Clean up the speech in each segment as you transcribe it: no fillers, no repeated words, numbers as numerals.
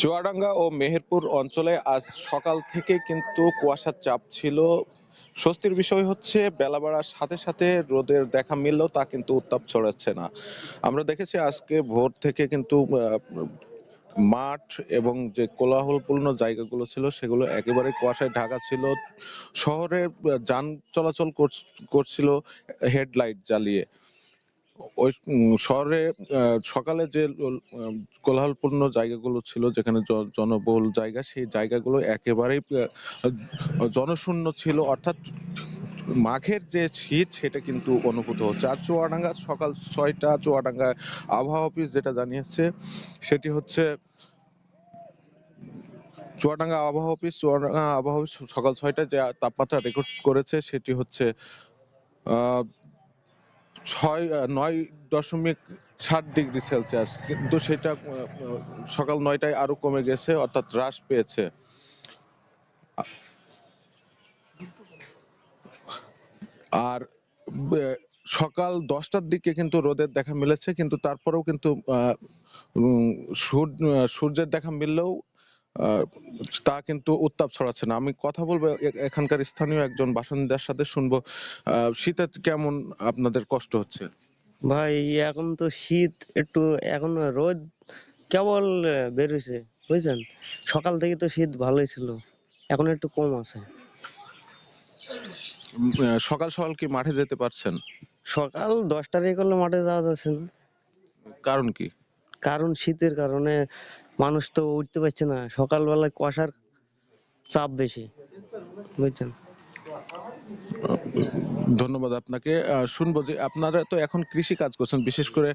চুয়াডাঙ্গা ও মেহেরপুর অঞ্চলে আজ সকাল থেকে কিন্তু কুয়াশার চাপ ছিল। স্বস্তির বিষয় হচ্ছে বেলা বাড়ার সাথে সাথে রোদের দেখা মিললেও তা কিন্তু উত্তাপ ছড়াচ্ছে না। আমরা দেখেছি আজকে ভোর থেকে কিন্তু মাঠ এবং যে কোলাহলপূর্ণ জায়গাগুলো ছিল সেগুলো একেবারে কুয়াশায় ঢাকা ছিল। শহরে যান চলাচল করছিল হেডলাইট জ্বালিয়ে। ওই শহরে সকালে যে কোলাহলপূর্ণ জায়গাগুলো ছিল, যেখানে জনবহুল জায়গা, সেই জায়গাগুলো একেবারেই জনশূন্য ছিল, অর্থাৎ মাঘের যে শীত সেটা কিন্তু অনুভূত হচ্ছে। আর চুয়াডাঙ্গা সকাল 6টা চুয়াডাঙ্গা আবহাওয়া অফিস যেটা জানিয়েছে সেটি হচ্ছে চুয়াডাঙ্গা আবহাওয়া অফিস সকাল 6টায় যে তাপমাত্রা রেকর্ড করেছে সেটি হচ্ছে আহ 9.7 ডিগ্রি সেলসিয়াস, কিন্তু সেটা সকাল 9টায় আরো কমে গেছে, অর্থাৎ হ্রাস পেয়েছে। আর সকাল 10টার দিকে কিন্তু রোদের দেখা মিলেছে, কিন্তু তারপরেও কিন্তু সূর্যের দেখা মিললেও আহ, তা কিন্তু উত্তাপ ছড়াচ্ছে না। আমি কথা বলবো এখানকার স্থানীয় একজন বাসিন্দার সাথে, শুনবো শীতে কেমন আপনাদের কষ্ট হচ্ছে। ভাই, এখন তো শীত একটু, এখন রোদ কেবল বের হয়েছে, বুঝছেন। সকাল থেকে তো শীত ভালোই ছিল, এখন একটু কম আছে। সকাল সকাল কি মাঠে যেতে পারছেন? সকাল 10টার এ করলে মাঠে যাওয়া যাচ্ছে না, কারণ কি? কারণ শীতের কারণে মানুষ তো উঠতে পারছে না, সকালবেলায় কুয়াশার চাপ বেশি, বুঝছেন। ধন্যবাদ আপনাকে। শুনবো যে আপনারা তো এখন কৃষি কাজ করছেন, বিশেষ করে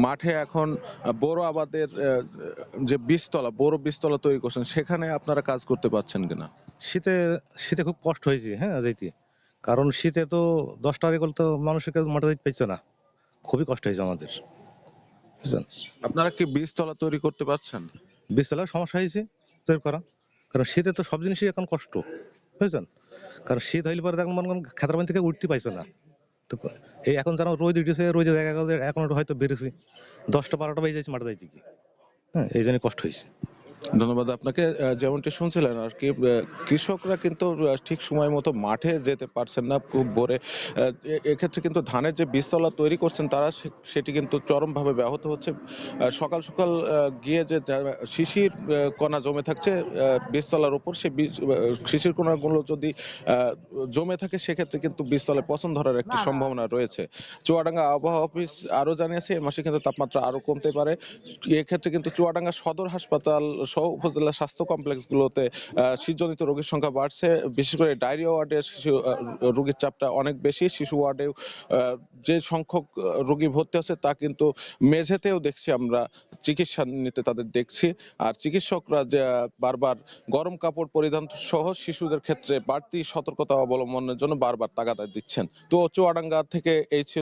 মাঠে এখন বোরো আবাদের যে বড় বীজতলা তৈরি করছেন, সেখানে আপনারা কাজ করতে পারছেন কিনা? শীতে শীতে খুব কষ্ট হয়েছে, হ্যাঁ যাইতে। কারণ শীতে তো 10টার এগুলো তো মানুষের কাছে মাঠে যাইতে পারছে না, খুবই কষ্ট হয়েছে আমাদের, বুঝছেন। আপনারা কি বীজতলা তৈরি করতে পারছেন? বীজ চালার সমস্যা হয়েছে তৈরি করা, কারণ শীতে তো সব জিনিসই এখন কষ্ট, বুঝছেন। কারণ শীত হইলে পরে এখন মনে করেন খেতার বাড়ি থেকে উঠতে পাইছে না। তো এই এখন যেন রোদ উঠেছে, রোদে দেখা গেল যে এখন একটু হয়তো বেড়েছে, 10টা 12টা বেজে যাচ্ছে মাঠে যাইতে কি, হ্যাঁ এই জন্য কষ্ট হয়েছে। ধন্যবাদ আপনাকে। যেমনটি শুনছিলেন আর কি, কৃষকরা কিন্তু ঠিক সময় মতো মাঠে যেতে পারছেন না খুব ভোরে। এক্ষেত্রে কিন্তু ধানের যে বীজতলা তৈরি করছেন তারা সেটি কিন্তু চরমভাবে ব্যাহত হচ্ছে। সকাল সকাল গিয়ে যে শিশির কণা জমে থাকছে বীজতলার উপর, সেই শিশির কণাগুলো যদি জমে থাকে, সেক্ষেত্রে কিন্তু বীজতলায় পচন ধরার একটি সম্ভাবনা রয়েছে। চুয়াডাঙ্গা আবহাওয়া অফিস আরো জানিয়েছে এই মাসে কিন্তু তাপমাত্রা আরো কমতে পারে। এক্ষেত্রে কিন্তু চুয়াডাঙ্গা সদর হাসপাতাল সহ উপজেলা স্বাস্থ্য কমপ্লেক্সগুলোতে শীতজনিত রোগীর সংখ্যা বাড়ছে। বিশেষ করে ডায়রিয়া ওয়ার্ডে শিশু রোগীর চাপটা অনেক বেশি। শিশু ওয়ার্ডেও যে সংখ্যক রোগী ভর্তি আছে তা কিন্তু মেঝেতেও দেখছি আমরা, চিকিৎসা নিতে তাদের দেখছি। আর চিকিৎসকরা যে বারবার গরম কাপড় পরিধান সহ শিশুদের ক্ষেত্রে বাড়তি সতর্কতা অবলম্বনের জন্য বারবার তাগাদা দিচ্ছেন। তো চুয়াডাঙ্গা থেকে এই ছিল